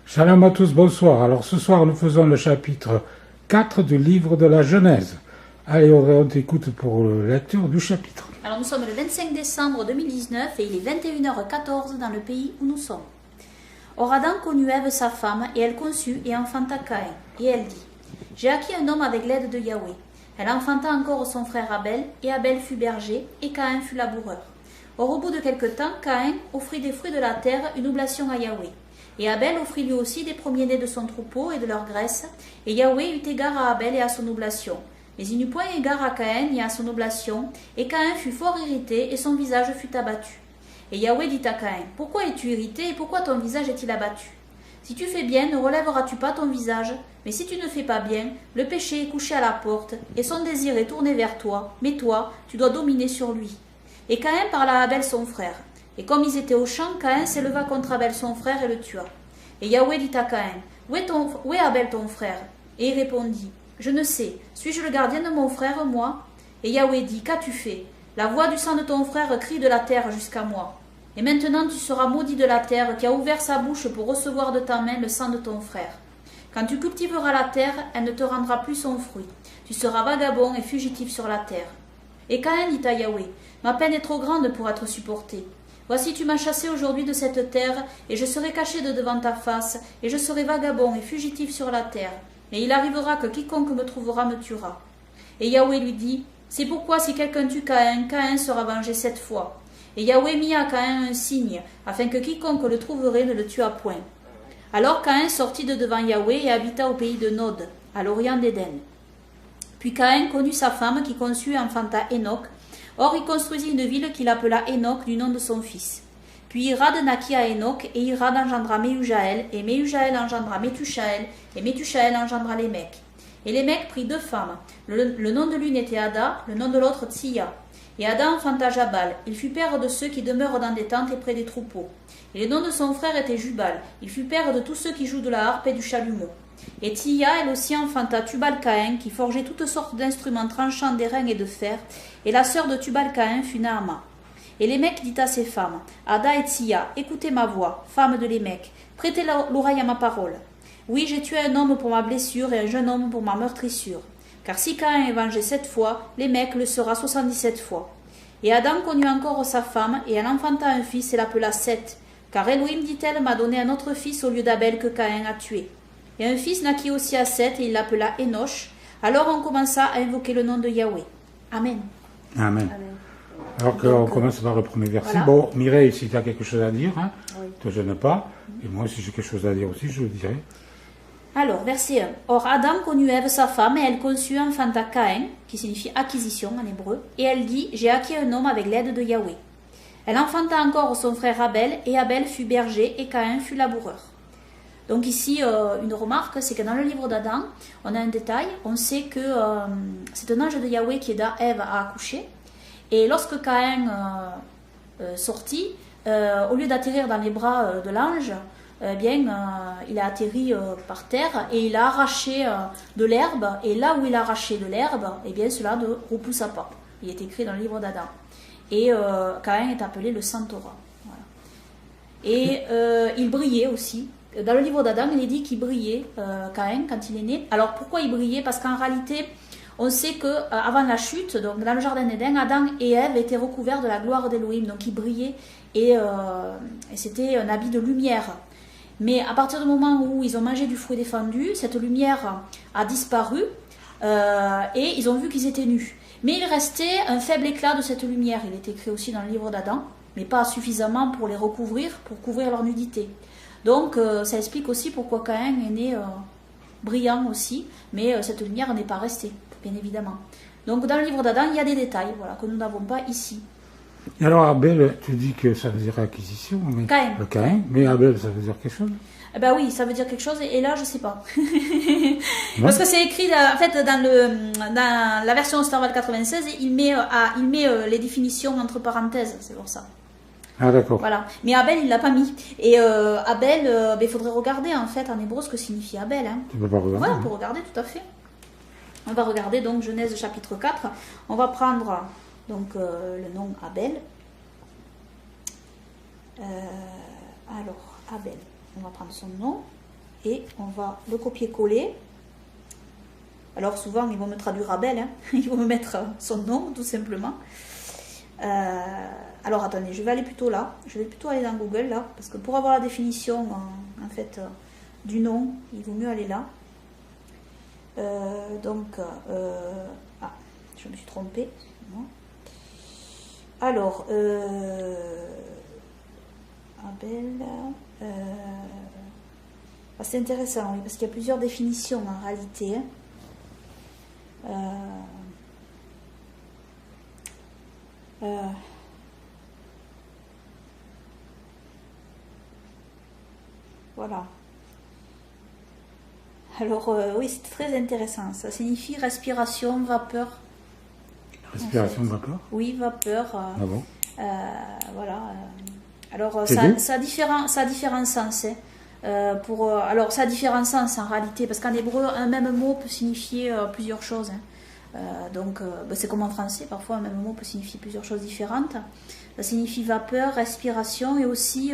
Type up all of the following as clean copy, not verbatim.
Shalom à tous, bonsoir. Alors ce soir nous faisons le chapitre 4 du livre de la Genèse. Allez, on t'écoute pour la lecture du chapitre. Alors nous sommes le 25 décembre 2019 et il est 21h14 dans le pays où nous sommes. Or Adam connut Ève sa femme et elle conçut et enfanta Caïn. Et elle dit, j'ai acquis un homme avec l'aide de Yahweh. Elle enfanta encore son frère Abel et Abel fut berger et Caïn fut laboureur. Or au bout de quelque temps, Caïn offrit des fruits de la terre une oblation à Yahweh. Et Abel offrit lui aussi des premiers-nés de son troupeau et de leur graisse, et Yahweh eut égard à Abel et à son oblation. Mais il n'eut point égard à Caïn et à son oblation, et Caïn fut fort irrité, et son visage fut abattu. Et Yahweh dit à Caïn, pourquoi es-tu irrité, et pourquoi ton visage est-il abattu? Si tu fais bien, ne relèveras-tu pas ton visage? Mais si tu ne fais pas bien, le péché est couché à la porte, et son désir est tourné vers toi, mais toi, tu dois dominer sur lui. Et Caïn parla à Abel son frère. Et comme ils étaient au champ, Caïn s'éleva contre Abel son frère et le tua. Et Yahweh dit à Caïn, où est Abel ton frère? Et il répondit, je ne sais, suis-je le gardien de mon frère, moi? Et Yahweh dit, qu'as-tu fait? La voix du sang de ton frère crie de la terre jusqu'à moi. Et maintenant tu seras maudit de la terre qui a ouvert sa bouche pour recevoir de ta main le sang de ton frère. Quand tu cultiveras la terre, elle ne te rendra plus son fruit. Tu seras vagabond et fugitif sur la terre. Et Caïn dit à Yahweh, ma peine est trop grande pour être supportée. Voici, tu m'as chassé aujourd'hui de cette terre, et je serai caché de devant ta face, et je serai vagabond et fugitif sur la terre. Et il arrivera que quiconque me trouvera me tuera. Et Yahweh lui dit, c'est pourquoi si quelqu'un tue Caïn, Caïn sera vengé 7 fois. Et Yahweh mit à Caïn un signe, afin que quiconque le trouverait ne le tuât point. Alors Caïn sortit de devant Yahweh et habita au pays de Nod, à l'orient d'Éden. Puis Caïn connut sa femme qui conçut et enfanta Enoch. Or il construisit une ville qu'il appela Enoch du nom de son fils. Puis Irad naquit à Enoch, et Irad engendra Méhujaël, et Méhujaël engendra Métushaël, et Métushaël engendra Lémec. Et Lémec prit 2 femmes. Le nom de l'une était Ada, le nom de l'autre Tsiya. Et Ada enfanta Jabal. Il fut père de ceux qui demeurent dans des tentes et près des troupeaux. Et le nom de son frère était Jubal. Il fut père de tous ceux qui jouent de la harpe et du chalumeau. Et Tsiya, elle aussi, enfanta Tubal-Caïn, qui forgeait toutes sortes d'instruments tranchants d'airain et de fer, et la sœur de Tubal-Caïn fut Naama. Et Lémec dit à ses femmes, Ada et Tsiya, écoutez ma voix, femmes de Lémec, prêtez l'oreille à ma parole. Oui, j'ai tué un homme pour ma blessure et un jeune homme pour ma meurtrissure. Car si Caïn est vengé 7 fois, Lémec le sera 77 fois. Et Adam connut encore sa femme, et elle enfanta un fils et l'appela Seth, car Elohim, dit-elle, m'a donné un autre fils au lieu d'Abel que Caïn a tué. Et un fils naquit aussi à Seth, et il l'appela Enoch. Alors on commença à invoquer le nom de Yahweh. Amen. Amen. Alors qu'on commence par le premier verset. Voilà. Bon, Mireille, si tu as quelque chose à dire, hein, oui. Ne te gêne pas. Et moi, si j'ai quelque chose à dire aussi, je le dirai. Alors, verset 1. Or Adam connut Ève sa femme, et elle conçut et enfanta Caïn, qui signifie acquisition en hébreu. Et elle dit, j'ai acquis un homme avec l'aide de Yahweh. Elle enfanta encore son frère Abel, et Abel fut berger, et Caïn fut laboureur. Donc ici, une remarque, c'est que dans le livre d'Adam, on a un détail. On sait que c'est un ange de Yahweh qui aida Ève à accoucher. Et lorsque Caïn sortit, au lieu d'atterrir dans les bras de l'ange, il a atterri par terre et il a arraché de l'herbe. Et là où il a arraché de l'herbe, cela ne repoussa pas. Il est écrit dans le livre d'Adam. Et Caïn est appelé le Centaure. Voilà. Et il brillait aussi. Dans le livre d'Adam, il est dit qu'il brillait, Caïn, quand il est né. Alors pourquoi il brillait? Parce qu'en réalité, on sait qu'avant la chute, donc dans le jardin d'Éden, Adam et Ève étaient recouverts de la gloire d'Elohim. Donc ils brillaient et c'était un habit de lumière. Mais à partir du moment où ils ont mangé du fruit défendu, cette lumière a disparu et ils ont vu qu'ils étaient nus. Mais il restait un faible éclat de cette lumière. Il est écrit aussi dans le livre d'Adam, mais pas suffisamment pour les recouvrir, pour couvrir leur nudité. Donc ça explique aussi pourquoi Caïn est né brillant aussi, mais cette lumière n'est pas restée, bien évidemment. Donc dans le livre d'Adam, il y a des détails que nous n'avons pas ici. Et alors Abel, tu dis que ça veut dire acquisition, mais Caïn. Le Caïn, mais Abel, ça veut dire quelque chose? Ben oui, ça veut dire quelque chose, et là, je sais pas. Parce que c'est écrit, en fait, dans la version Starval 96, il met les définitions entre parenthèses, c'est pour ça. Ah d'accord. Voilà. Mais Abel, il l'a pas mis. Et Abel, il faudrait regarder, en fait, en hébreu, ce que signifie Abel. Hein. Tu peux pas regarder? Ouais, on peut regarder, tout à fait. On va regarder, donc, Genèse chapitre 4. On va prendre, donc, le nom Abel. Alors, Abel. On va prendre son nom. et on va le copier-coller. Alors souvent ils vont me traduire Abel, hein. Ils vont me mettre son nom tout simplement. Alors attendez, je vais aller plutôt là, je vais plutôt aller dans Google là, parce que pour avoir la définition en fait du nom, il vaut mieux aller là. Ah, je me suis trompée. Alors, Abel, c'est intéressant, oui, parce qu'il y a plusieurs définitions en réalité. Voilà. Alors, oui, c'est très intéressant. Ça signifie respiration, vapeur. Respiration, vapeur? Oui, vapeur. Ah bon? Voilà. Alors, ça a différents sens. Hein. Alors, ça a différents sens en réalité, parce qu'en hébreu, un même mot peut signifier plusieurs choses. Hein. C'est comme en français, parfois un même mot peut signifier plusieurs choses différentes. Ça signifie vapeur, respiration, et aussi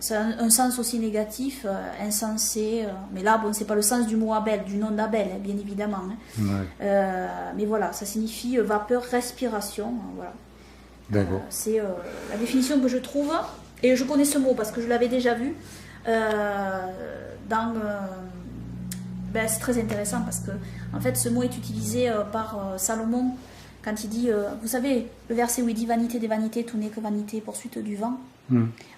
c'est un sens aussi négatif, insensé. Mais là, bon, c'est pas le sens du mot Abel, du nom d'Abel, hein, bien évidemment. Hein. Ouais. Mais voilà, ça signifie vapeur, respiration. Voilà. D'accord. C'est la définition que je trouve, et je connais ce mot parce que je l'avais déjà vu dans. C'est très intéressant parce que en fait, ce mot est utilisé par Salomon quand il dit, vous savez, le verset où il dit vanité des vanités, tout n'est que vanité, poursuite du vent.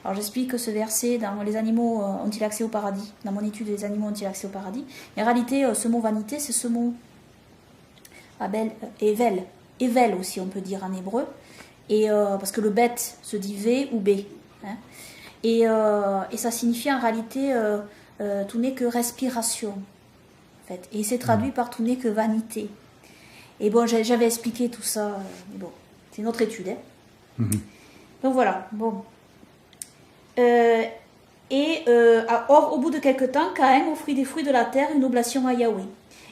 Alors j'explique que ce verset dans les animaux ont-ils accès au paradis, dans mon étude les animaux ont-ils accès au paradis. Et en réalité, ce mot vanité, c'est ce mot Abel, Evel aussi on peut dire en hébreu. Et parce que le bête se dit V ou B. Hein. Et ça signifie en réalité tout n'est que respiration. En fait. Et c'est traduit par tout n'est que vanité. Et bon, j'avais expliqué tout ça. Mais bon, c'est une autre étude. Hein. Donc voilà. Bon. Or, au bout de quelque temps, Caïn offrit des fruits de la terre, une oblation à Yahweh.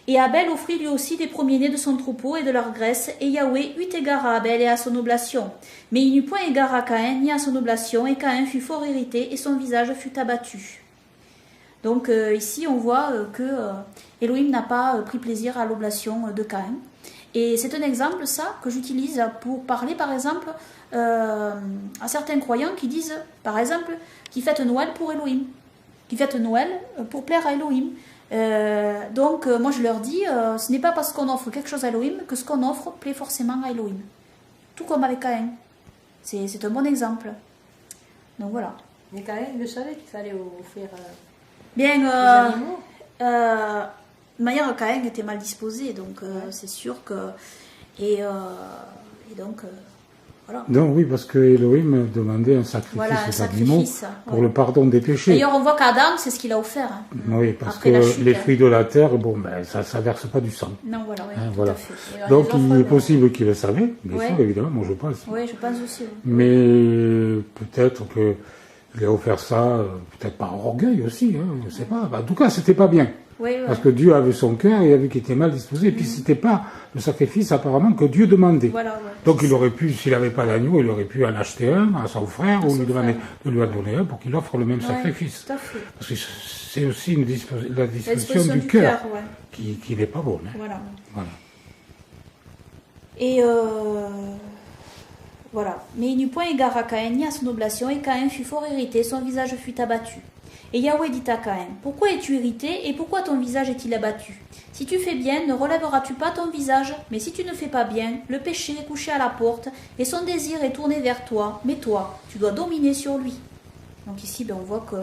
Et Abel offrit lui aussi des premiers-nés de son troupeau et de leur graisse, et Yahweh eut égard à Abel et à son oblation. Mais il n'eut point égard à Caïn ni à son oblation, et Caïn fut fort irrité, et son visage fut abattu. Donc ici, on voit que Elohim n'a pas pris plaisir à l'oblation de Caïn. Et c'est un exemple, ça, que j'utilise pour parler, par exemple, à certains croyants qui disent, par exemple, qu'ils fêtent Noël pour Elohim, qui fêtent Noël pour plaire à Elohim. Donc moi je leur dis, ce n'est pas parce qu'on offre quelque chose à Elohim que ce qu'on offre plaît forcément à Elohim. Tout comme avec Caïn. C'est un bon exemple. Donc voilà. Mais Caïn, il le savait qu'il fallait offrir bien, des animaux. De manière, Caïn était mal disposé, donc c'est sûr que... Et donc... Voilà. Donc oui, parce que Elohim demandait un sacrifice d'animaux pour le pardon des péchés. D'ailleurs, on voit qu'Adam, c'est ce qu'il a offert. Hein. Oui, parce après que chute, les fruits de la terre, bon, ça ne verse pas du sang. Non, voilà, oui, Hein, tout voilà. à fait. Donc il est possible qu'il le savait, bien sûr, évidemment, moi je pense. Oui, je pense aussi. Oui. Mais peut-être qu'il a offert ça, peut-être par orgueil aussi, hein, je ne sais pas. En tout cas, c'était pas bien. Oui, Parce que Dieu avait son cœur et il a vu qu'il était mal disposé. Et puis c'était pas le sacrifice apparemment que Dieu demandait. Voilà, donc il aurait pu, s'il n'avait pas d'agneau, il aurait pu en acheter un à son frère ou lui demander de lui en donner un pour qu'il offre le même sacrifice. Tout à fait. Parce que c'est aussi la disposition du cœur qui n'est pas bonne. Hein. Voilà. Et Et voilà. Mais il n'eut point égard à Caïn ni à son oblation, et Caïn fut fort irrité, son visage fut abattu. Et Yahweh dit à Caïn, pourquoi es-tu irrité et pourquoi ton visage est-il abattu? Si tu fais bien, ne relèveras-tu pas ton visage? Mais si tu ne fais pas bien, le péché est couché à la porte et son désir est tourné vers toi. Mais toi, tu dois dominer sur lui. Donc ici, on voit que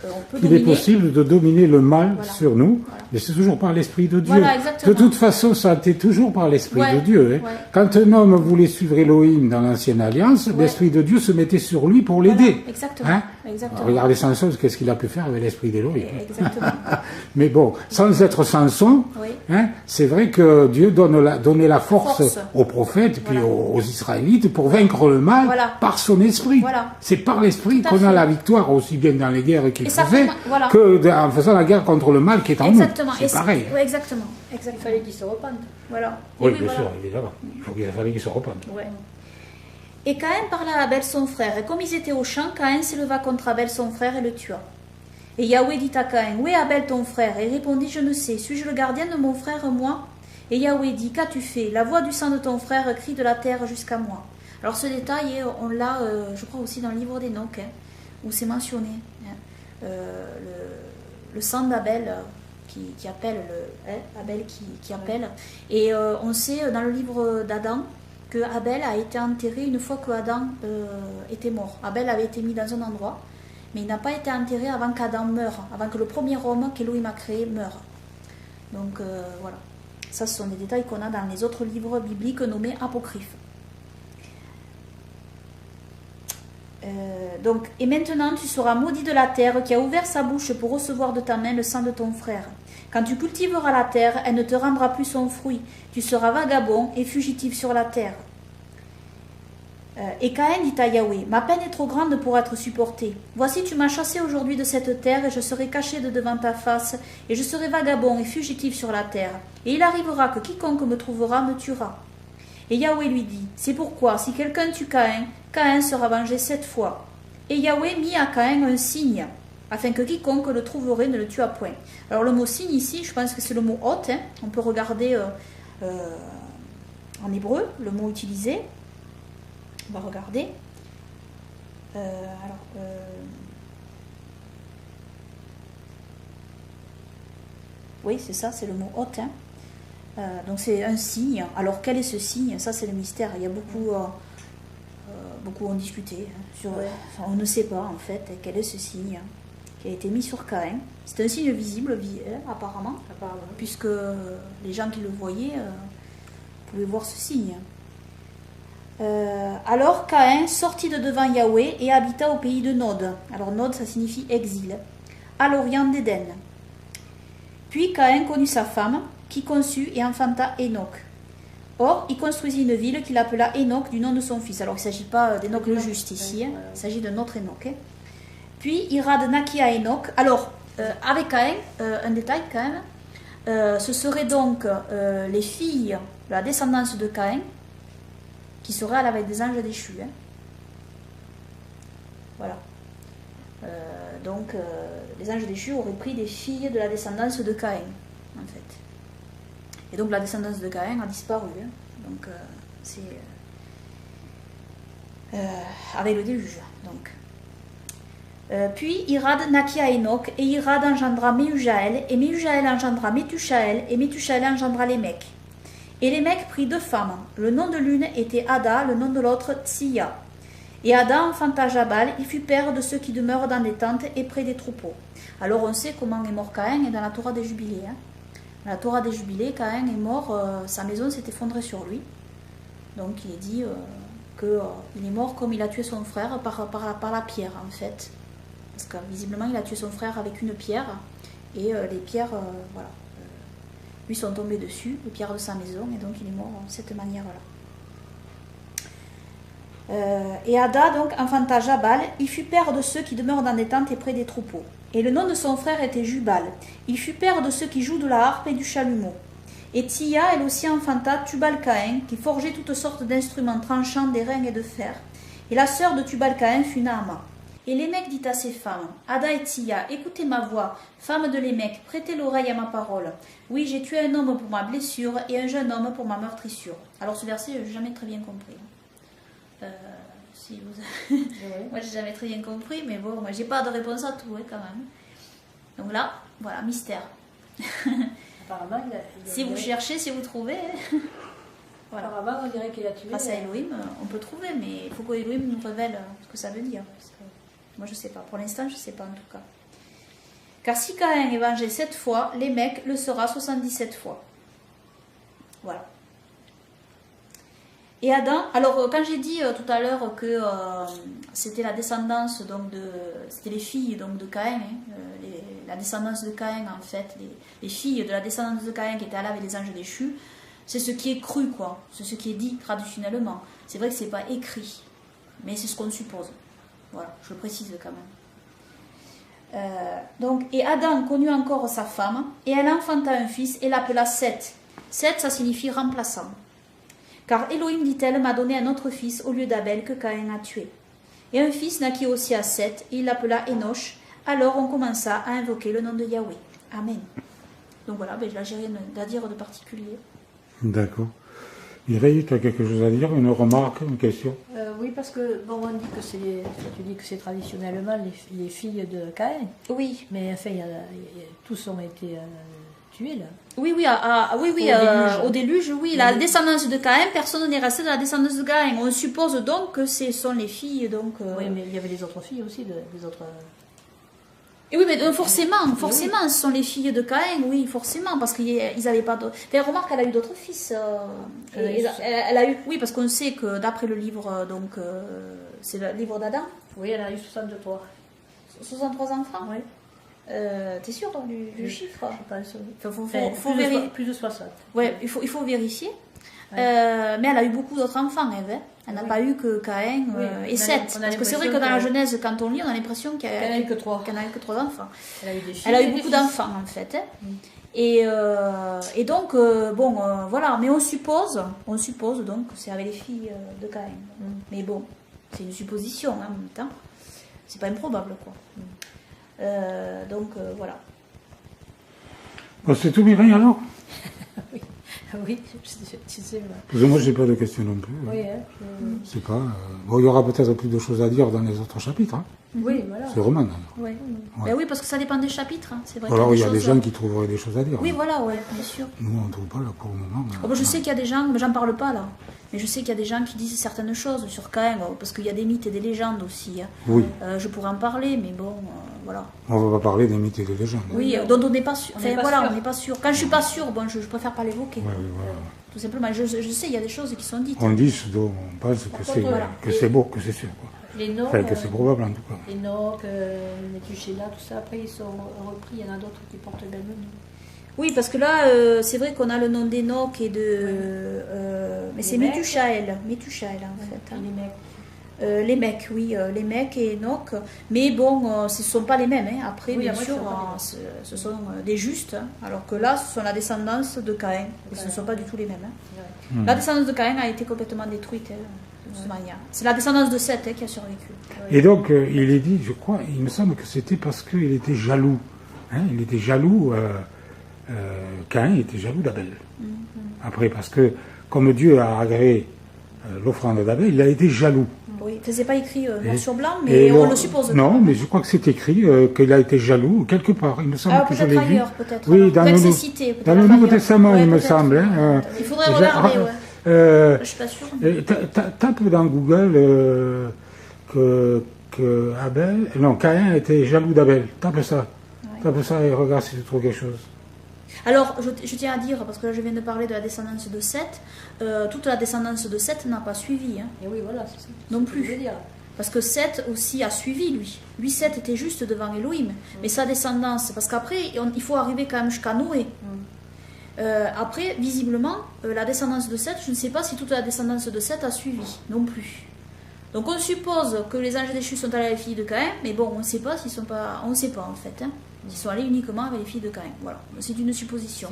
on peut il est possible de dominer le mal sur nous, mais c'est toujours par l'Esprit de Dieu. Voilà, exactement. De toute façon, ça a été toujours par l'Esprit de Dieu. Hein. Quand un homme voulait suivre Elohim dans l'Ancienne Alliance, l'Esprit de Dieu se mettait sur lui pour l'aider. Exactement. Hein. Exactement. Regardez Samson, qu'est-ce qu'il a pu faire avec l'Esprit d'Elohim. Exactement. Mais bon, sans être Samson, hein, c'est vrai que Dieu donnait la force aux prophètes puis aux Israélites pour vaincre le mal par son Esprit. C'est par l'Esprit qu'on a la victoire aussi bien dans les guerres qu'il faisait que en faisant la guerre contre le mal qui est en nous. C'est pareil. Oui, exactement. Il fallait qu'il se repente. Voilà. Oui, bien sûr, évidemment. Il fallait qu'il se repente. Ouais. Et Caïn parla à Abel son frère, et comme ils étaient au champ, Caïn s'éleva contre Abel son frère et le tua. Et Yahweh dit à Caïn, où est Abel ton frère? Et il répondit, je ne sais, suis-je le gardien de mon frère, moi? Et Yahweh dit, qu'as-tu fait? La voix du sang de ton frère crie de la terre jusqu'à moi. Alors ce détail, on l'a, je crois aussi dans le livre d'Enoch, hein, où c'est mentionné. Hein, le sang d'Abel qui appelle, Abel qui appelle. Et on sait dans le livre d'Adam que Abel a été enterré une fois que Adam était mort. Abel avait été mis dans un endroit, mais il n'a pas été enterré avant qu'Adam meure, avant que le premier homme qu'Élohim a créé meure. Donc voilà. Ça, ce sont des détails qu'on a dans les autres livres bibliques nommés apocryphes. Donc, et maintenant tu seras maudit de la terre qui a ouvert sa bouche pour recevoir de ta main le sang de ton frère. Quand tu cultiveras la terre, elle ne te rendra plus son fruit. Tu seras vagabond et fugitif sur la terre. Et Caïn dit à Yahweh, ma peine est trop grande pour être supportée. Voici, tu m'as chassé aujourd'hui de cette terre, et je serai caché de devant ta face, et je serai vagabond et fugitif sur la terre. Et il arrivera que quiconque me trouvera me tuera. Et Yahweh lui dit, c'est pourquoi, si quelqu'un tue Caïn, Caïn sera vengé 7 fois. Et Yahweh mit à Caïn un signe, afin que quiconque le trouverait ne le tuât point. Alors le mot signe ici, je pense que c'est le mot hôte. Hein. On peut regarder en hébreu le mot utilisé. On va regarder. Oui, c'est ça, c'est le mot hôte. Hein. Donc c'est un signe. Alors quel est ce signe? Ça c'est le mystère. Il y a beaucoup ont discuté. Hein, enfin, on ne sait pas en fait quel est ce signe qui a été mis sur Caïn. C'est un signe visible apparemment, puisque les gens qui le voyaient pouvaient voir ce signe. Alors Caïn sortit de devant Yahweh et habita au pays de Nod. Alors Nod, ça signifie exil, à l'orient d'Éden. Puis Caïn connut sa femme, qui conçut et enfanta Enoch. Or, il construisit une ville qu'il appela Enoch du nom de son fils. Alors, il ne s'agit pas d'Enoch le juste ici, hein. Il s'agit d'un autre Enoch. Hein. Puis, Irad naquit à Enoch. Alors, avec Caïn, un détail quand même, ce seraient donc les filles de la descendance de Caïn qui seraient à la veille des anges déchus. Hein. Voilà. Donc, les anges déchus auraient pris des filles de la descendance de Caïn, en fait. Et donc la descendance de Caïn a disparu. Hein. Donc c'est avec le déluge. Donc. Puis Irad naquit à Enoch, et Irad engendra Méhujaël, et Méhujaël engendra Métuchaël, et Métuchaël engendra Lémec. Et Lémec prit 2 femmes. Le nom de l'une était Ada, le nom de l'autre Tsiya. Et Ada enfanta Jabal, il fut père de ceux qui demeurent dans des tentes et près des troupeaux. Alors on sait comment est mort Caïn dans la Torah des Jubilés. Hein. Dans la Torah des Jubilés, Caïn est mort, sa maison s'est effondrée sur lui. Donc il est dit qu'il est mort comme il a tué son frère par la pierre en fait. Parce que visiblement il a tué son frère avec une pierre. Et les pierres, lui sont tombées dessus, les pierres de sa maison. Et donc il est mort de cette manière-là. Et Ada donc enfanta Jabal, il fut père de ceux qui demeurent dans des tentes et près des troupeaux. Et le nom de son frère était Jubal, il fut père de ceux qui jouent de la harpe et du chalumeau. Et Tsiya, elle aussi enfanta Tubal-Caïn, qui forgeait toutes sortes d'instruments tranchants d'airain et de fer. Et la sœur de Tubal-Caïn fut Naama. Et Lémec dit à ses femmes, Ada et Tsiya, écoutez ma voix, femme de Lémec, prêtez l'oreille à ma parole. Oui, j'ai tué un homme pour ma blessure et un jeune homme pour ma meurtrissure. Alors ce verset, je n'ai jamais très bien compris. Si vous... moi j'ai jamais très bien compris, mais bon, moi j'ai pas de réponse à tout hein, quand même. Donc là, voilà, mystère. Apparemment, si vous cherchez, si vous trouvez. Voilà. Apparemment, on dirait qu'il a tué. Grâce à Elohim, on peut trouver, mais il faut que Elohim nous révèle ce que ça veut dire. Parce que moi je sais pas, pour l'instant je sais pas en tout cas. Car si Caïn est vengé 7 fois, Lémec le sera 77 fois. Voilà. Et Adam, alors quand j'ai dit tout à l'heure que c'était la descendance donc c'était les filles donc de Caïn, hein, la descendance de Caïn en fait, les filles de la descendance de Caïn qui étaient là avec les anges déchus, c'est ce qui est cru quoi, c'est ce qui est dit traditionnellement. C'est vrai que c'est pas écrit, mais c'est ce qu'on suppose. Voilà, je le précise quand même. Donc et Adam connut encore sa femme et elle enfanta un fils et l'appela Seth. Seth ça signifie remplaçant. Car Elohim, dit-elle, m'a donné un autre fils au lieu d'Abel que Caïn a tué. Et un fils naquit aussi à Seth, et il l'appela Enoch, alors on commença à invoquer le nom de Yahweh. Amen. Donc voilà, là j'ai rien à dire de particulier. D'accord. Mireille, tu as quelque chose à dire, une remarque, une question? Oui, parce que bon, on dit que tu dis que c'est traditionnellement les filles de Caïn. Oui. Mais enfin, tous ont été tués là. Oui, au déluge, oui. La descendance de Caïn, personne n'est resté de la descendance de Caïn. On suppose donc que ce sont les filles, donc... Oui, mais il y avait les autres filles aussi, des autres... Et oui, mais forcément, ce sont les filles de Caïn, oui, forcément, parce qu'ils n'avaient pas d'autres... Remarque qu'elle a eu d'autres fils. Elle a eu... Oui, parce qu'on sait que d'après le livre, donc, c'est le livre d'Adam. Oui, elle a eu 63. 63 enfants? Oui. T'es sûr du chiffre? Je pense, oui. Faut vérifier. Plus de 60. Oui, il faut vérifier. Ouais. Mais elle a eu beaucoup d'autres enfants, Ève. Elle n'a pas eu que Caïn et Seth. Parce que c'est vrai que dans la Genèse, quand on lit, on a l'impression qu'elle n'a eu que 3 enfants. Elle a eu beaucoup d'enfants, en fait. Et donc, voilà. Mais on suppose donc que c'est avec les filles de Caïn. Mais bon, c'est une supposition, hein, en même temps. C'est pas improbable, quoi. Donc, voilà. Bon, c'est tout, Mireille, alors? Oui, je sais. Parce que moi, je n'ai pas de questions non plus. Oui, C'est pas... Bon, il y aura peut-être plus de choses à dire dans les autres chapitres. Hein. Oui, voilà. C'est roman, d'ailleurs. Ouais. Ben oui, parce que ça dépend des chapitres. Hein. C'est vrai. Alors, il y a des gens qui trouveraient des choses à dire. Oui, hein. voilà, ouais, bien sûr. Nous, on ne trouve pas, là, pour le moment. Mais... je sais qu'il y a des gens, mais j'en parle pas, là. Mais je sais qu'il y a des gens qui disent certaines choses sur Caïn, parce qu'il y a des mythes et des légendes aussi. Hein. Oui. Je pourrais en parler, mais bon, voilà. On ne va pas parler des mythes et des légendes. Oui, dont on n'est pas sûr. Enfin, voilà, on n'est pas sûr. Quand je ne suis pas sûre, bon, je préfère pas l'évoquer. Ouais, voilà. Tout simplement, je sais, il y a des choses qui sont dites. On dit ce dont on pense que c'est beau, que c'est sûr. Quoi. Les noms, enfin, que c'est probable, en tout cas. Les noms, Métuchéla, tout ça, après ils sont repris, il y en a d'autres qui portent le même nom. Oui, parce que là, c'est vrai qu'on a le nom d'Enoch et de... mais c'est Métuchaël, en fait. Hein. Les mecs, oui, les mecs et Enoch. Mais bon, ce ne sont pas les mêmes. Hein. Après, bien sûr, ce sont des justes. Hein. Alors que là, ce sont la descendance de Caïn. Et ce ne sont pas du tout les mêmes. Hein. La descendance de Caïn a été complètement détruite. De toute manière. C'est la descendance de Seth qui a survécu. Et donc, il est dit, je crois, il me semble que c'était parce qu'il était jaloux. Hein. Il était jaloux... Caïn était jaloux d'Abel. Après, parce que comme Dieu a agréé l'offrande d'Abel, il a été jaloux. Oui, c'est pas écrit noir sur blanc, mais on le suppose. Non, mais je crois que c'est écrit qu'il a été jaloux quelque part. Il me semble que je l'ai vu. Peut-être. Oui, dans le Nouveau Testament, il me semble. Hein, il faudrait regarder. Je suis pas sûre. Tape dans Google que Abel, non, Caïn était jaloux d'Abel. Tape ça. Tape ça et regarde si tu trouves quelque chose. Alors, je tiens à dire, parce que là je viens de parler de la descendance de Seth, toute la descendance de Seth n'a pas suivi. Hein. Et oui, voilà, c'est ça. Non plus. Parce que Seth aussi a suivi, lui. Lui, Seth était juste devant Elohim. Mais sa descendance, parce qu'après, il faut arriver quand même jusqu'à Noé. Après, visiblement, la descendance de Seth, je ne sais pas si toute la descendance de Seth a suivi, non plus. Donc on suppose que les anges déchus sont allés à les filles de Caïn, mais bon, on ne sait pas s'ils sont pas... On ne sait pas, en fait. Hein. Ils sont allés uniquement avec les filles de Caïn. Voilà, c'est une supposition.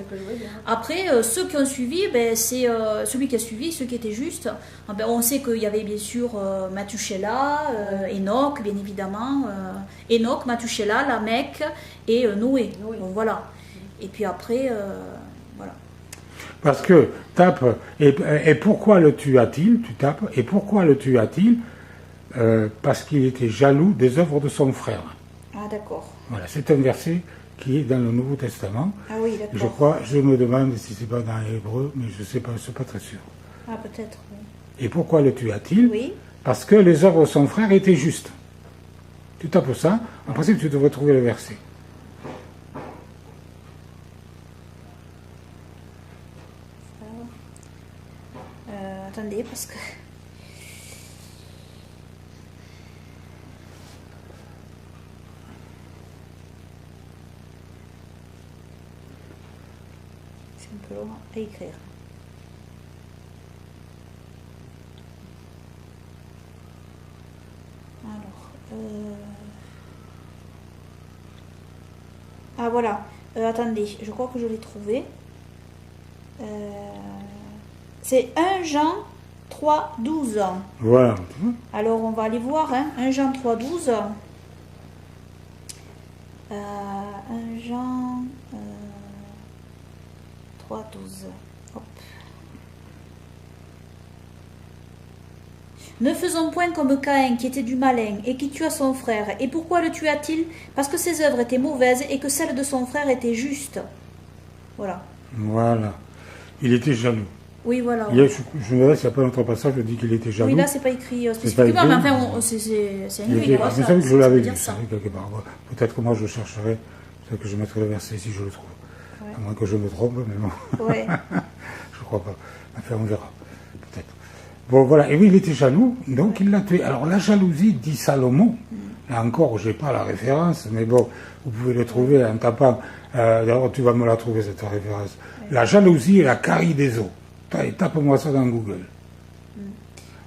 Après, ceux qui ont suivi, c'est celui qui a suivi, ceux qui étaient justes. On sait qu'il y avait bien sûr Mathushéla, Enoch, bien évidemment. Enoch, Mathushéla, Lamech et Noé. Donc voilà. Et puis après, voilà. Parce que, tape, et pourquoi le tua-t-il? Tu tapes, et pourquoi le tua-t-il? Parce qu'il était jaloux des œuvres de son frère. Ah, d'accord. Voilà, c'est un verset qui est dans le Nouveau Testament. Ah oui, d'accord. Je me demande si c'est pas dans l'hébreu, mais je ne suis pas très sûr. Ah, peut-être, oui. Et pourquoi le tua-t-il? Oui. Parce que les œuvres de son frère étaient justes. Tu tapes ça, en principe tu devrais trouver le verset. Attendez, parce que... un peu long à écrire. Alors, ah voilà, attendez, je crois que je l'ai trouvé. C'est 1 Jean 3, 12. Voilà. Alors on va aller voir, hein, 1 Jean 3, 12. 1 Jean 3, 12. Hop. Ne faisons point comme Caïn qui était du malin et qui tua son frère. Et pourquoi le tua-t-il? Parce que ses œuvres étaient mauvaises et que celles de son frère étaient justes. Voilà. Voilà. Il était jaloux. Oui, voilà. Je me demande s'il n'y a pas un autre passage qui dit qu'il était jaloux. Oui, là, c'est pas écrit spécifiquement, mais enfin, c'est une idée. Vous savez que je l'avais lu, quelque part. Peut-être que moi, je chercherai, peut-être que je mettrai le verset si je le trouve. Ouais. À moins que je me trompe, mais bon. Ouais. Je crois pas. Enfin, on verra. Peut-être. Bon, voilà. Et oui, il était jaloux, donc il l'a tué. Alors, la jalousie, dit Salomon, là encore, je n'ai pas la référence, mais bon, vous pouvez le trouver en tapant. D'abord, tu vas me la trouver, cette référence. La jalousie et la carie des eaux. Tape-moi ça dans Google.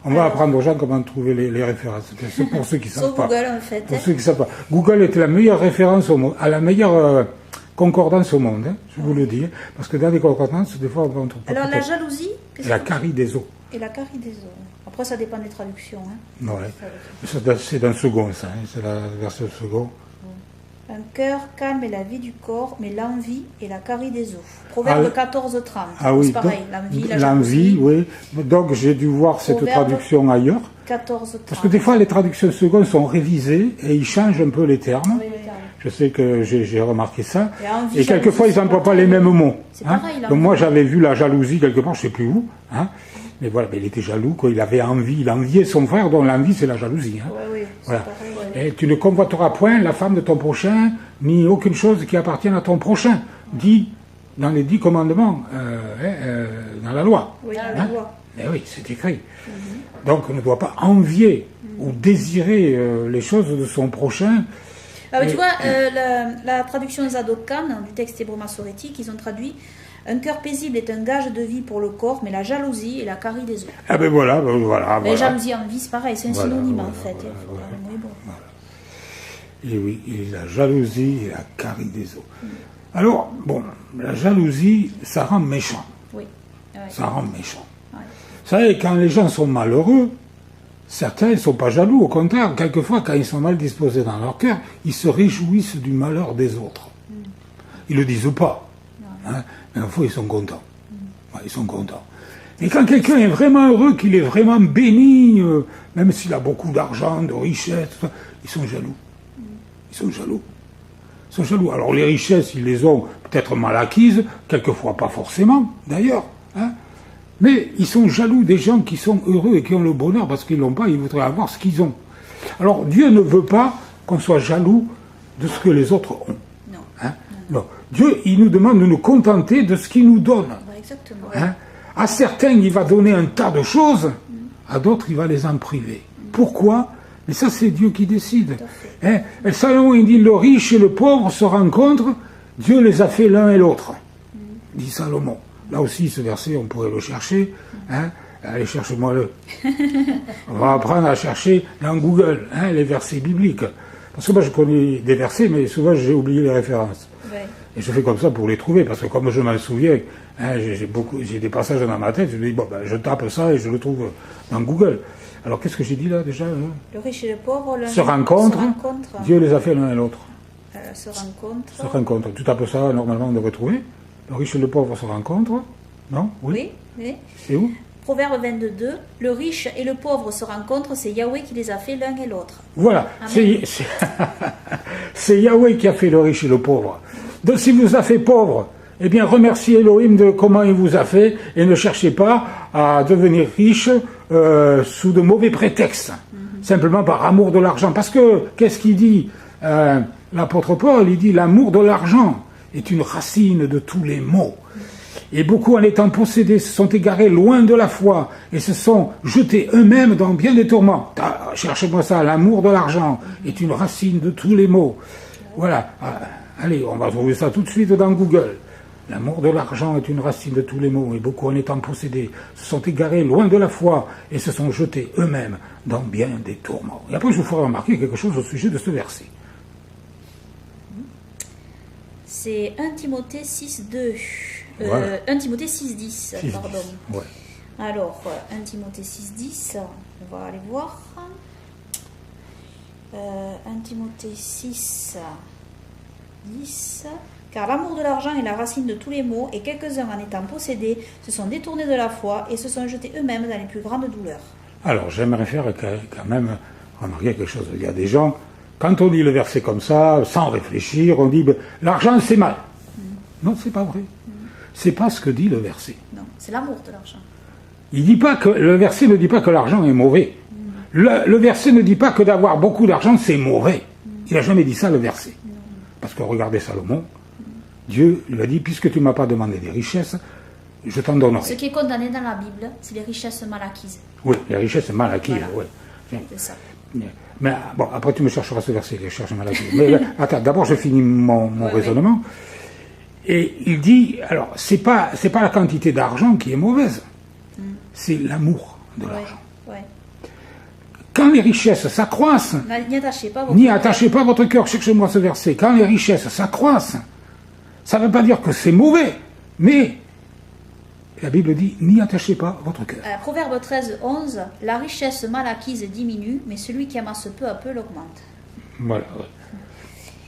On va apprendre aux gens comment trouver les références. C'est pour ceux qui ne savent pas. Google, en fait. Pour ceux qui savent pas. Google est la meilleure référence au monde, à la meilleure concordance au monde, hein, je vous le dis. Parce que dans les concordances, des fois, on trouve pas. Alors, la jalousie... Et la carie des eaux. Et la carie des eaux. Après, ça dépend des traductions. Hein. Ouais. C'est dans le second, ça. Hein. C'est la version second. Un cœur calme est la vie du corps, mais l'envie est la carie des os. Proverbe 14, 30. Ah oui, c'est pareil, l'envie, oui. Donc j'ai dû voir cette traduction ailleurs. 14, 30. Parce que des fois les traductions secondes sont révisées et ils changent un peu les termes. Oui, je sais que j'ai remarqué ça. Et quelquefois ils n'emploient pas les mêmes mots. C'est pareil. Donc moi j'avais vu la jalousie quelque part, je ne sais plus où. Hein. Mais voilà, il était jaloux, quoi. Il avait envie, il enviait son frère, dont l'envie c'est la jalousie. Hein. Oui, voilà. Pareil, et tu ne convoiteras point la femme de ton prochain, ni aucune chose qui appartienne à ton prochain, dit dans les 10 commandements, dans la loi. Oui, dans la loi. Eh oui, c'est écrit. Donc on ne doit pas envier ou désirer les choses de son prochain. Tu vois, la traduction Zadok Khan du texte hébreu massorétique, ils ont traduit: un cœur paisible est un gage de vie pour le corps, mais la jalousie est la carie des os. Ah ben voilà. Mais jalousie en vie, c'est pareil, c'est un synonyme en fait. Et oui, et la jalousie et la carie des os. Alors, bon, la jalousie, ça rend méchant. Oui. Ça rend méchant. Ouais. Vous savez, quand les gens sont malheureux, certains ne sont pas jaloux, au contraire, quelquefois, quand ils sont mal disposés dans leur cœur, ils se réjouissent du malheur des autres. Ils le disent pas. Hein, mais en fait, ils sont contents. Ouais, ils sont contents. Et quand quelqu'un est vraiment heureux, qu'il est vraiment béni, même s'il a beaucoup d'argent, de richesse, tout ça, ils sont jaloux. Ils sont jaloux. Ils sont jaloux. Alors les richesses, ils les ont peut-être mal acquises, quelquefois pas forcément, d'ailleurs. Hein, mais ils sont jaloux des gens qui sont heureux et qui ont le bonheur, parce qu'ils l'ont pas, ils voudraient avoir ce qu'ils ont. Alors Dieu ne veut pas qu'on soit jaloux de ce que les autres ont. Non. Hein, non. Dieu, il nous demande de nous contenter de ce qu'il nous donne. Exactement. Hein, à certains, il va donner un tas de choses, à d'autres, il va les en priver. Pourquoi ? Mais ça, c'est Dieu qui décide. Hein, et Salomon, il dit, le riche et le pauvre se rencontrent, Dieu les a fait l'un et l'autre, dit Salomon. Là aussi, ce verset, on pourrait le chercher. Hein, allez, cherchez-moi-le. On va apprendre à chercher dans Google les versets bibliques. Parce que moi, je connais des versets, mais souvent, j'ai oublié les références. Ouais. Et je fais comme ça pour les trouver, parce que comme je m'en souviens, j'ai des passages dans ma tête, je me dis, je tape ça et je le trouve dans Google. Alors, qu'est-ce que j'ai dit là, déjà Le riche et le pauvre se rencontrent, Dieu les a fait l'un et l'autre. Se rencontrent. Se rencontrent. Tu tapes ça, normalement, on devrait trouver. Le riche et le pauvre se rencontrent. Non ? Oui. C'est où ? Proverbe 22, le riche et le pauvre se rencontrent, c'est Yahweh qui les a fait l'un et l'autre. Voilà, c'est Yahweh qui a fait le riche et le pauvre. Donc s'il vous a fait pauvre, eh bien remerciez Elohim de comment il vous a fait et ne cherchez pas à devenir riche sous de mauvais prétextes, simplement par amour de l'argent. Parce que, qu'est-ce qu'il dit l'apôtre Paul ? Il dit l'amour de l'argent est une racine de tous les maux. Et beaucoup, en étant possédés, se sont égarés loin de la foi et se sont jetés eux-mêmes dans bien des tourments. Cherchez-moi ça, l'amour de l'argent est une racine de tous les maux. Voilà. Allez, on va trouver ça tout de suite dans Google. L'amour de l'argent est une racine de tous les maux, et beaucoup, en étant possédés, se sont égarés loin de la foi et se sont jetés eux-mêmes dans bien des tourments. Et après, je vous ferai remarquer quelque chose au sujet de ce verset. C'est 1 Timothée 6.2. Voilà. 1 Timothée 6.10, pardon. Ouais. Alors, 1 Timothée 6.10, on va aller voir. 1 Timothée 6, 10. Car l'amour de l'argent est la racine de tous les maux, et quelques-uns en étant possédés se sont détournés de la foi et se sont jetés eux-mêmes dans les plus grandes douleurs. Alors, j'aimerais faire quand même remarquer quelque chose. Il y a des gens, quand on dit le verset comme ça, sans réfléchir, on dit l'argent c'est mal. Non, c'est pas vrai. C'est pas ce que dit le verset. Non, c'est l'amour de l'argent. Le verset ne dit pas que l'argent est mauvais. Le verset ne dit pas que d'avoir beaucoup d'argent c'est mauvais. Il n'a jamais dit ça, le verset. Parce que regardez Salomon, Dieu lui a dit, puisque tu ne m'as pas demandé des richesses, je t'en donnerai. Ce qui est condamné dans la Bible, c'est les richesses mal acquises. Oui, les richesses mal acquises, voilà. Oui. C'est ça. Mais bon, après tu me chercheras ce verset, les richesses mal acquises. Mais attends, d'abord je finis mon raisonnement. Et il dit, alors, c'est pas la quantité d'argent qui est mauvaise, c'est l'amour de l'argent. Ouais. Quand les richesses s'accroissent, n'y attachez pas votre cœur, cherchez-moi ce verset, quand les richesses s'accroissent, ça ne veut pas dire que c'est mauvais, mais la Bible dit, n'y attachez pas votre cœur. Proverbe 13, 11, la richesse mal acquise diminue, mais celui qui amasse peu à peu l'augmente. Voilà. Ouais.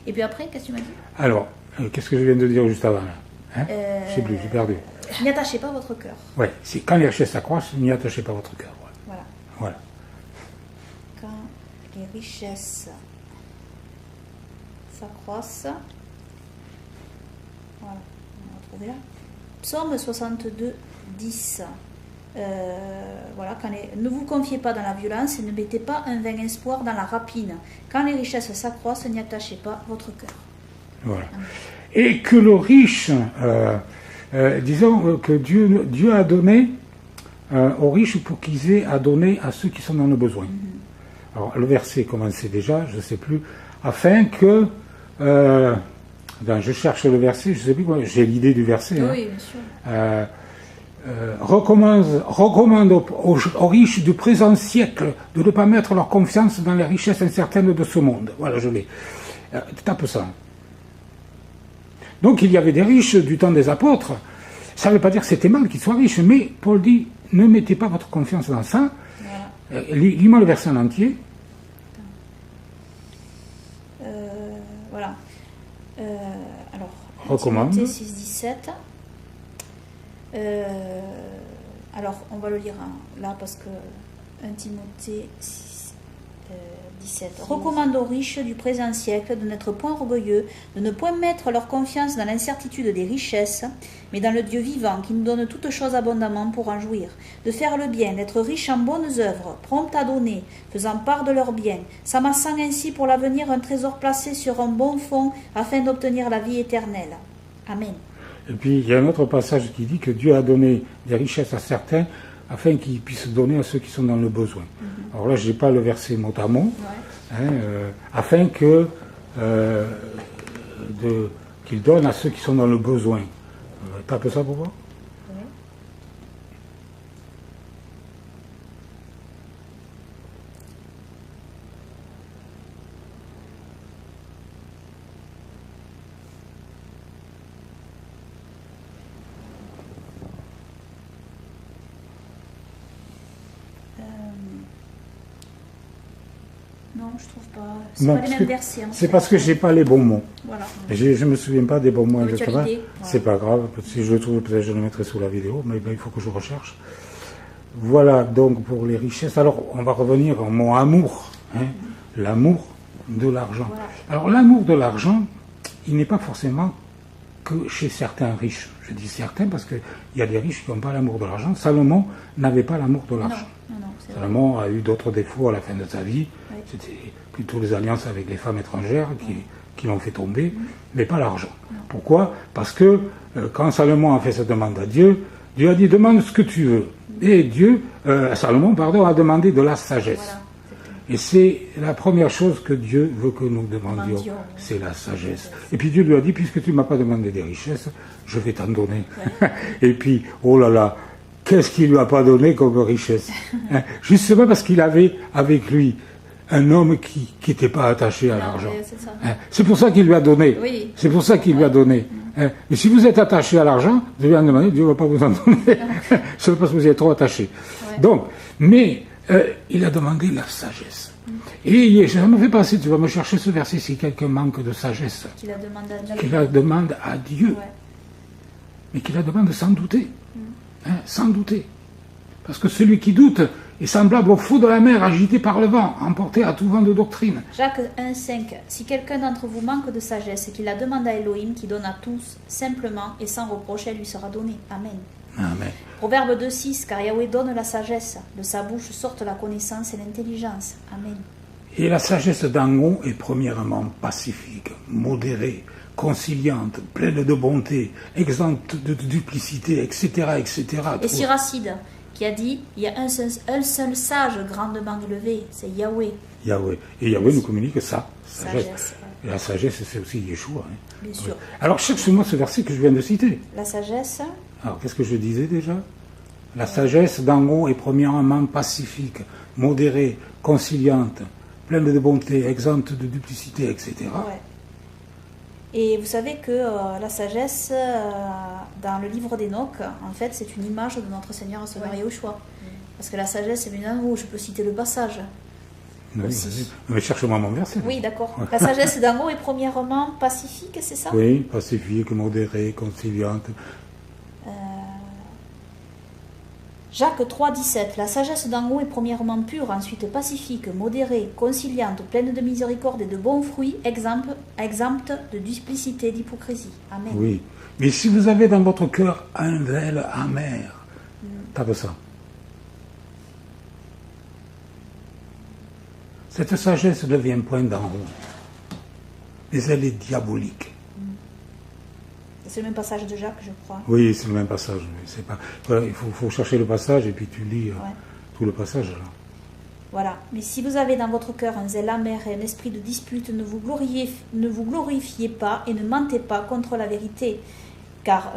Et puis après, qu'est-ce que tu m'as dit? Alors, qu'est-ce que je viens de dire juste avant là, je ne sais plus, j'ai perdu. N'y attachez pas votre cœur. Oui, quand les richesses s'accroissent, n'y attachez pas votre cœur. Ouais. Voilà. Quand les richesses s'accroissent, voilà, on va trouver là. Psaume 62, 10. Voilà, ne vous confiez pas dans la violence et ne mettez pas un vain espoir dans la rapine. Quand les richesses s'accroissent, n'y attachez pas votre cœur. Voilà. Et que le riche, disons que Dieu a donné aux riches pour qu'ils aient à donner à ceux qui sont dans le besoin. Alors le verset commençait déjà, je ne sais plus, afin que... je cherche le verset, je ne sais plus quoi, j'ai l'idée du verset. Oui, bien sûr. Recommande aux riches du présent siècle de ne pas mettre leur confiance dans les richesses incertaines de ce monde. Voilà, je l'ai. Tape ça. Donc il y avait des riches du temps des apôtres. Ça ne veut pas dire que c'était mal qu'ils soient riches, mais Paul dit, ne mettez pas votre confiance dans ça. Voilà. Lis-moi le verset en entier. Voilà. Alors, recommande. 6, 17. Alors, on va le lire là parce que 1 Timothée 6, 17. Recommande aux riches du présent siècle de n'être point orgueilleux, de ne point mettre leur confiance dans l'incertitude des richesses, mais dans le Dieu vivant qui nous donne toutes choses abondamment pour en jouir, de faire le bien, d'être riche en bonnes œuvres, prompt à donner, faisant part de leurs biens, s'amassant ainsi pour l'avenir un trésor placé sur un bon fond afin d'obtenir la vie éternelle. Amen. Et puis il y a un autre passage qui dit que Dieu a donné des richesses à certains afin qu'ils puissent donner à ceux qui sont dans le besoin. Alors là, je n'ai pas le verset mot à mot, afin que qu'il donne à ceux qui sont dans le besoin. Tape ça pour voir. Non, je trouve pas. C'est pas les mêmes versets. C'est parce que j'ai pas les bons mots. Voilà. Je me souviens pas des bons mots exactement. Voilà. C'est pas grave. Si je le trouve, peut-être je le mettrai sous la vidéo, mais il faut que je recherche. Voilà donc pour les richesses. Alors on va revenir au mot amour. L'amour de l'argent. Voilà. Alors l'amour de l'argent, il n'est pas forcément que chez certains riches. Je dis certains parce qu'il y a des riches qui n'ont pas l'amour de l'argent. Salomon n'avait pas l'amour de l'argent. Non, Salomon a eu d'autres défauts à la fin de sa vie. Oui. C'était plutôt les alliances avec les femmes étrangères qui l'ont fait tomber, mais pas l'argent. Pourquoi? Parce que quand Salomon a fait sa demande à Dieu, Dieu a dit demande ce que tu veux. Et Salomon, a demandé de la sagesse. Voilà. Et c'est la première chose que Dieu veut que nous demandions, c'est la sagesse. Et puis Dieu lui a dit, puisque tu ne m'as pas demandé des richesses, je vais t'en donner. Ouais. Et puis, oh là là, qu'est-ce qu'il lui a pas donné comme richesse? Justement parce qu'il avait avec lui un homme qui n'était pas attaché à l'argent. C'est pour ça qu'il lui a donné. Oui. C'est pour ça qu'il lui a donné. Mais si vous êtes attaché à l'argent, vous devez en demander, Dieu ne va pas vous en donner. C'est parce que vous êtes trop attaché. Ouais. Donc, mais il a demandé la sagesse. Et ça me fait penser, tu vas me chercher ce verset, si quelqu'un manque de sagesse. Qu'il la demande à Dieu. Qu'il la demande à Dieu. Ouais. Mais qu'il la demande sans douter. Hein, sans douter. Parce que celui qui doute est semblable au fou de la mer agité par le vent, emporté à tout vent de doctrine. Jacques 1,5. Si quelqu'un d'entre vous manque de sagesse, qu'il la demande à Elohim, qui donne à tous, simplement et sans reproche, elle lui sera donnée. Amen. Amen. Proverbe 2,6. Car Yahweh donne la sagesse, de sa bouche sortent la connaissance et l'intelligence. Amen. Et la sagesse d'en haut est premièrement pacifique, modérée, conciliante, pleine de bonté, exempte de duplicité, etc., etc. Et Siracide, qui a dit, il y a un seul sage grandement élevé, c'est Yahweh. Yahweh. Et Yahweh nous communique ça, sagesse. Ouais. Et la sagesse, c'est aussi Yeshua. Hein. Bien sûr. Alors, cherche-moi ce verset que je viens de citer. La sagesse. Alors, qu'est-ce que je disais déjà? La sagesse d'en haut est premièrement pacifique, modérée, conciliante, pleine de bonté, exempte de duplicité, etc. Ouais. Et vous savez que la sagesse, dans le livre d'Enoch, en fait, c'est une image de notre Seigneur Sauveur Yahushua. Parce que la sagesse, c'est bien en haut, je peux citer le passage. Oui, mais cherche-moi mon verset. Oui, d'accord. La sagesse d'en haut est premièrement pacifique, c'est ça? Oui, pacifique, modérée, conciliante. Jacques 3, 17. La sagesse d'en haut est premièrement pure, ensuite pacifique, modérée, conciliante, pleine de miséricorde et de bons fruits, exempte de duplicité et d'hypocrisie. Amen. Oui, mais si vous avez dans votre cœur un zèle amer, tape ça. Cette sagesse ne vient point d'en haut, mais elle est diabolique. C'est le même passage de Jacques, je crois. Oui, c'est le même passage. C'est pas... Voilà, il faut chercher le passage et puis tu lis tout le passage. Là. Voilà. Mais si vous avez dans votre cœur un zèle amer et un esprit de dispute, ne vous glorifiez pas et ne mentez pas contre la vérité. Car,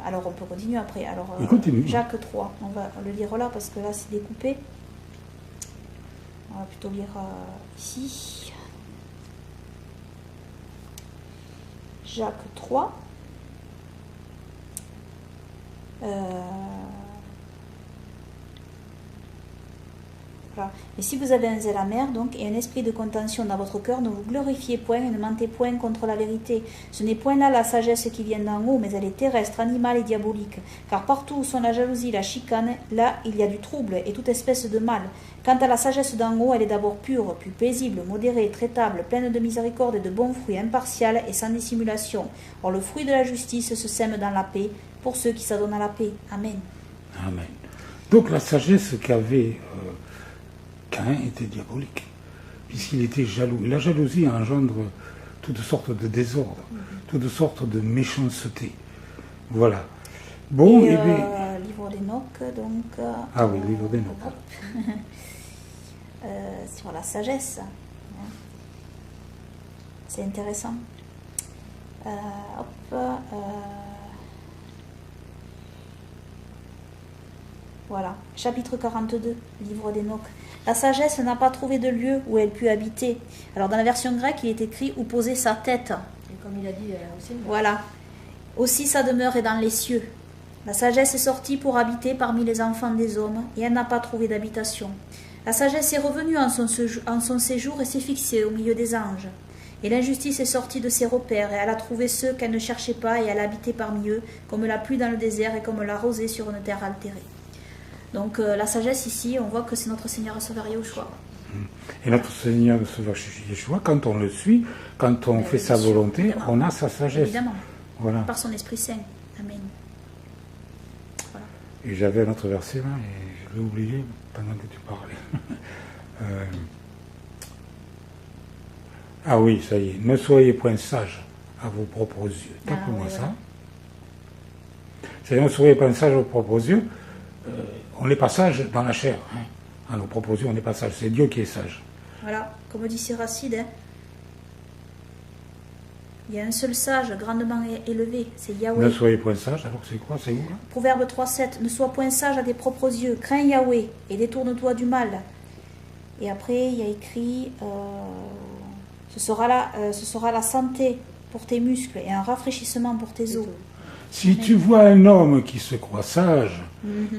alors on peut continuer après. Alors, Jacques 3, on va le lire là parce que là c'est découpé. On va plutôt lire ici. Jacques 3. Voilà. Et si vous avez un zèle amer donc, et un esprit de contention dans votre cœur, ne vous glorifiez point et ne mentez point contre la vérité. Ce n'est point là la sagesse qui vient d'en haut, mais elle est terrestre, animale et diabolique. Car partout où sont la jalousie, la chicane, là il y a du trouble et toute espèce de mal. Quant à la sagesse d'en haut, elle est d'abord pure, puis paisible, modérée, traitable, pleine de miséricorde et de bons fruits, impartiale et sans dissimulation. Or le fruit de la justice se sème dans la paix, pour ceux qui s'adonnent à la paix. Amen. Amen. Donc la sagesse qu'avait Caïn était diabolique, puisqu'il était jaloux. Et la jalousie engendre toutes sortes de désordres, toutes sortes de méchanceté. Voilà. Bon, et bien... livre d'Enoch, donc... ah oui, livre d'Enoch. Sur la sagesse. C'est intéressant. Voilà, chapitre 42, livre d'Enoch. La sagesse n'a pas trouvé de lieu où elle put habiter. Alors dans la version grecque, il est écrit où poser sa tête. Et comme il a dit aussi. Voilà. Aussi sa demeure est dans les cieux. La sagesse est sortie pour habiter parmi les enfants des hommes, et elle n'a pas trouvé d'habitation. La sagesse est revenue en son séjour et s'est fixée au milieu des anges. Et l'injustice est sortie de ses repères, et elle a trouvé ceux qu'elle ne cherchait pas, et elle a habité parmi eux, comme la pluie dans le désert et comme la rosée sur une terre altérée. Donc la sagesse ici, on voit que c'est notre Seigneur Sauveur Yahushua. Et notre Seigneur Sauveur Yahushua, quand on le suit, quand on fait sa volonté, évidemment. On a sa sagesse. Évidemment. Voilà. Par son Esprit Saint. Amen. Voilà. Et j'avais un autre verset là, et je l'ai oublié pendant que tu parlais. Ah oui, ça y est. Ne soyez point sages à vos propres yeux. Tape-moi ça. C'est ne soyez point sages à vos propres yeux. On n'est pas sage dans la chair. Hein. À nos propres yeux, on n'est pas sage. C'est Dieu qui est sage. Voilà, comme dit Siracide, hein. Il y a un seul sage grandement élevé, c'est Yahweh. Ne soyez point sage, alors c'est quoi? C'est où là? Proverbe 3,7. Ne sois point sage à tes propres yeux, crains Yahweh et détourne-toi du mal. Et après, il y a écrit ce sera la santé pour tes muscles et un rafraîchissement pour tes os. Si tu vois un homme qui se croit sage,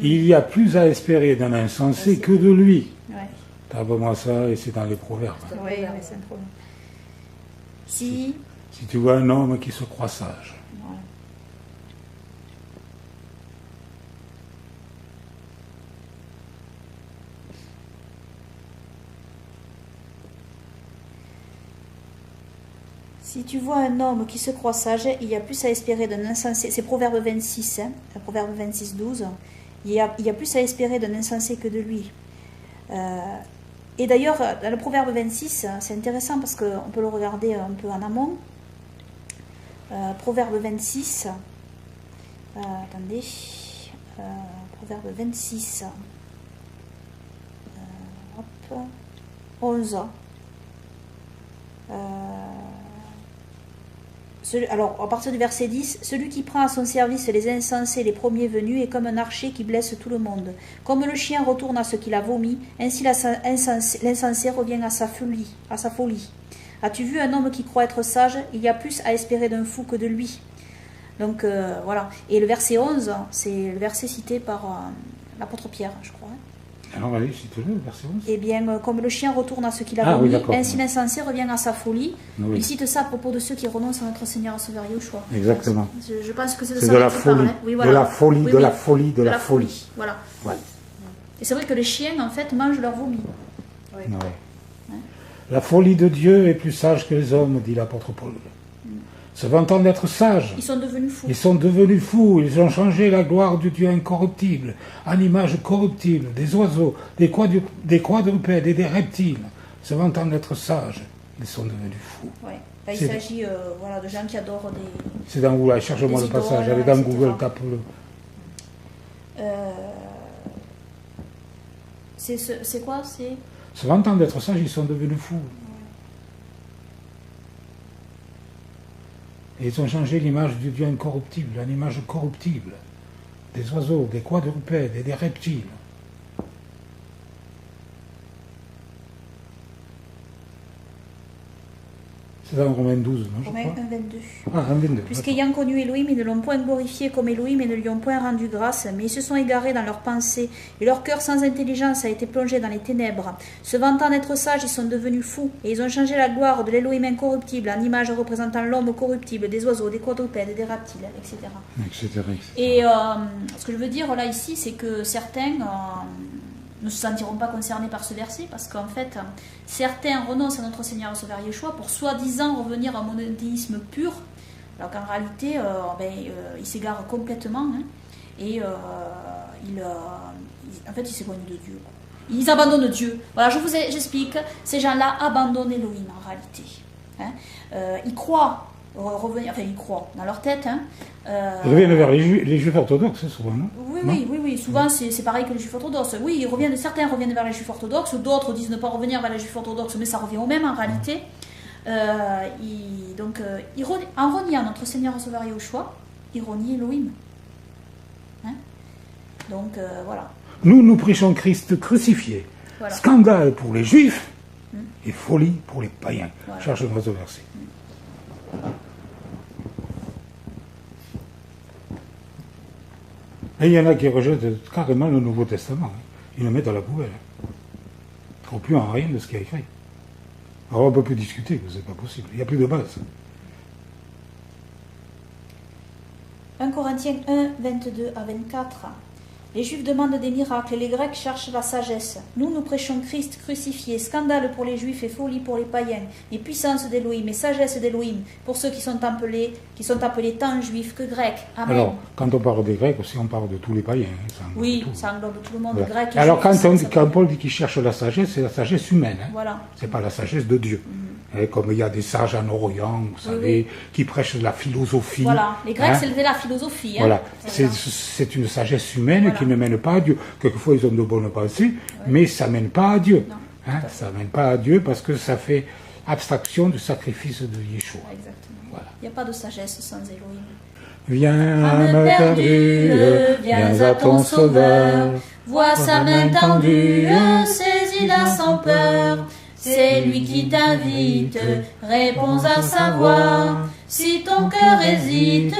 il y a plus à espérer d'un insensé que de lui. Ouais. Tape-moi ça, et c'est dans les proverbes. Oui, c'est un problème. Si tu vois un homme qui se croit sage. Voilà. Si tu vois un homme qui se croit sage, il y a plus à espérer d'un insensé. C'est Proverbe 26, Proverbe 26, 12. Il y a plus à espérer d'un insensé que de lui. Et d'ailleurs, dans le Proverbe 26, c'est intéressant parce qu'on peut le regarder un peu en amont. Proverbe 26, attendez, Proverbe 26, hop, 11. Alors, à partir du verset 10, celui qui prend à son service les insensés, les premiers venus, est comme un archer qui blesse tout le monde. Comme le chien retourne à ce qu'il a vomi, ainsi l'insensé revient à sa folie. As-tu vu un homme qui croit être sage? Il y a plus à espérer d'un fou que de lui. Donc, voilà. Et le verset 11, c'est le verset cité par l'apôtre Pierre, je crois. Alors, allez, cite-le, le verset 11. Eh bien, comme le chien retourne à ce qu'il a vomi, ainsi l'insensé revient à sa folie. Oui. Il cite ça à propos de ceux qui renoncent à notre Seigneur et Sauveur Yeshua. Exactement. Je pense que c'est de ça. C'est de la folie. Oui, voilà. De la folie, oui, de la folie, de la folie. Voilà. Ouais. Et c'est vrai que les chiens, en fait, mangent leur vomi. Oui. Ouais. La folie de Dieu est plus sage que les hommes, dit l'apôtre Paul. Se vantant d'être sages. Ils sont devenus fous. Ils sont devenus fous. Ils ont changé la gloire du Dieu incorruptible en image corruptible des oiseaux, des quadrupèdes et des reptiles. Se vantant d'être sages, ils sont devenus fous. Ouais. Là, il s'agit voilà, de gens qui adorent des... C'est dans Google, cherche-moi le passage. Allez dans Google, tape-le. C'est quoi? Se vantant d'être sages, ils sont devenus fous. Et ils ont changé l'image du Dieu incorruptible, en image corruptible, des oiseaux, des quadrupèdes et des reptiles. C'est dans Romains 12, non? Romains 1, 22. Ah, 1, 22. Puisqu'ayant connu Elohim, ils ne l'ont point glorifié comme Elohim et ne lui ont point rendu grâce, mais ils se sont égarés dans leurs pensées, et leur cœur sans intelligence a été plongé dans les ténèbres. Se vantant d'être sages, ils sont devenus fous, et ils ont changé la gloire de l'Elohim incorruptible en image représentant l'homme corruptible, des oiseaux, des quadrupèdes, des reptiles, etc. Et ce que je veux dire là ici, c'est que certains ne se sentiront pas concernés par ce verset, parce qu'en fait, certains renoncent à notre Seigneur et Sauveur Yeshua pour soi-disant revenir à un monothéisme pur, alors qu'en réalité, ils s'égarent complètement, hein, et en fait, ils s'éloignent de Dieu. Ils abandonnent Dieu. Voilà, j'explique, ces gens-là abandonnent Elohim en réalité. Hein. Ils croient revenir, enfin ils croient dans leur tête. Hein, ils reviennent vers les juifs orthodoxes, souvent, non? Oui, souvent c'est pareil que les juifs orthodoxes. Oui, certains reviennent vers les juifs orthodoxes, d'autres disent ne pas revenir vers les juifs orthodoxes, mais ça revient au même en réalité. En reniant notre Seigneur et Sauveur Yeshua, ils renient Elohim. Hein, donc voilà. Nous prêchons Christ crucifié. Voilà. Scandale pour les juifs et folie pour les païens. Voilà. Cherche-moi ce verset. Et il y en a qui rejettent carrément le Nouveau Testament. Hein. Ils le mettent à la poubelle. Ils ne trouvent plus en rien de ce qu'il y a écrit. Alors on ne peut plus discuter, c'est pas possible. Il n'y a plus de base. 1 Corinthiens 1, 22 à 24. Les Juifs demandent des miracles et les Grecs cherchent la sagesse. Nous prêchons Christ crucifié, scandale pour les Juifs et folie pour les païens, et puissance d'Élohim et sagesse d'Élohim pour ceux qui sont appelés tant Juifs que Grecs. Amen. Alors, quand on parle des Grecs aussi, on parle de tous les païens. Hein, ça englobe tout le monde, voilà. Grecs et alors, Juifs. Quand Paul dit qu'il cherche la sagesse, c'est la sagesse humaine. Hein. Voilà. C'est pas la sagesse de Dieu. Et comme il y a des sages en Orient, vous savez, qui prêchent de la philosophie. Voilà, les Grecs, c'est de la philosophie. Hein. Voilà, c'est une sagesse humaine qui ne mène pas à Dieu. Quelquefois, ils ont de bonnes pensées, mais ça ne mène pas à Dieu. Hein, ça ne mène pas à Dieu parce que ça fait abstraction du sacrifice de Yeshua. Exactement. Voilà. Il n'y a pas de sagesse sans Elohim. Viens, âme perdue, viens à ton Sauveur. Vois sa main tendue, saisis-la sans peur. C'est lui qui t'invite, réponds à sa voix. Si ton cœur hésite,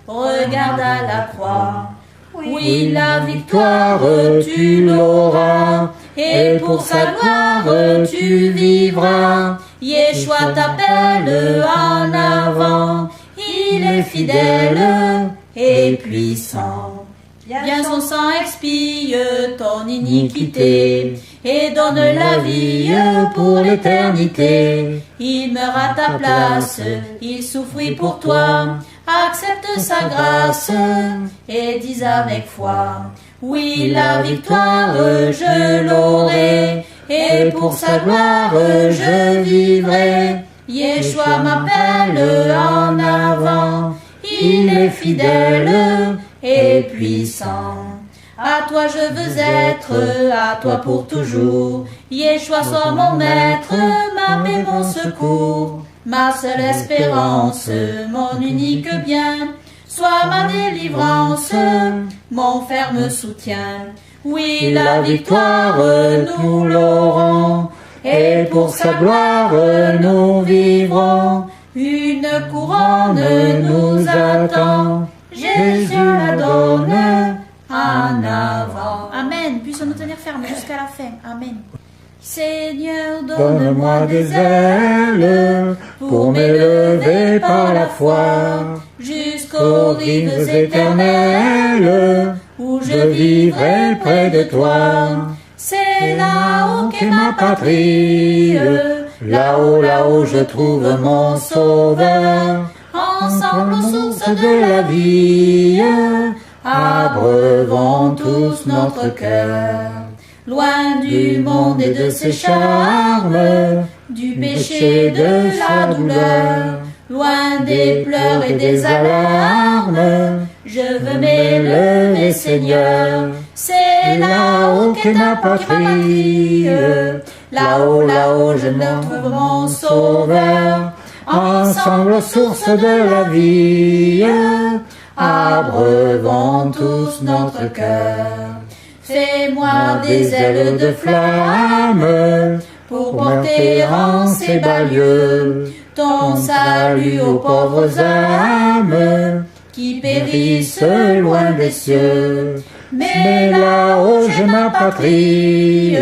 regarde à la croix. Oui, la victoire, tu l'auras. et pour sa gloire tu vivras. Yeshua t'appelle en avant, il est fidèle et puissant. Viens, son sang expie ton iniquité et donne la vie pour l'éternité. Il meurt à ta place, il souffrit pour toi. Accepte sa grâce et dis avec foi: oui, la victoire je l'aurai et pour sa gloire je vivrai. Yeshua m'appelle en avant, il est fidèle et puissant. À toi je veux être, à toi pour toujours. Yeshua sois mon maître, ma paix, mon secours. Ma seule espérance, mon unique bien. Sois ma délivrance, mon ferme soutien. Oui, la victoire nous l'aurons, et pour sa gloire nous vivrons. Une couronne nous attend, Jésus la donne en avant. Amen. Puissions-nous tenir ferme jusqu'à la fin. Amen. Seigneur, donne-moi des ailes pour m'élever par la foi jusqu'aux rives éternelles où je vivrai près de toi. C'est là-haut qu'est ma patrie, là-haut, là-haut je trouve mon sauveur. Ensemble aux sources de la vie, abreuvons tous notre cœur. Loin du monde et de ses charmes, du péché, de la douleur, loin des pleurs et des alarmes, je veux m'élever, Seigneur. C'est là-haut qu'est ma patrie, là-haut, là-haut je me trouve mon sauveur. Ensemble aux sources de la vie, abreuvons tous notre cœur. Fais-moi des ailes de flamme pour porter en ces bas lieux ton salut aux pauvres âmes qui périssent loin des cieux. Mais là-haut j'ai ma patrie,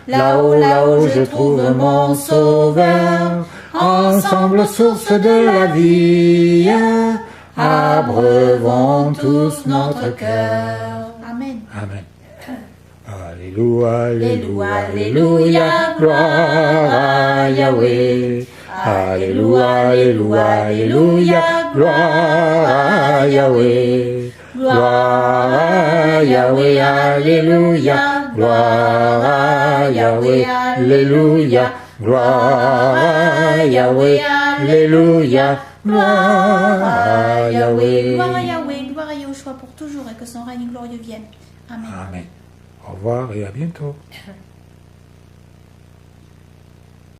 là-haut, là-haut je trouve mon sauveur. Ensemble source de la vie, abreuvons tous notre cœur. Amen. Amen. Alléluia, Alléluia, Alléluia, gloire à Yahweh. Alléluia, Alléluia, Alléluia, gloire à Yahweh. Gloire à Yahweh, Alléluia, gloire à Yahweh, Alléluia, gloire à Yahweh, Alléluia, gloire à Yahweh. Gloire à Yahweh, gloire à Yeshua pour toujours et que son règne glorieux vienne. Amen. Amen. Au revoir et à bientôt.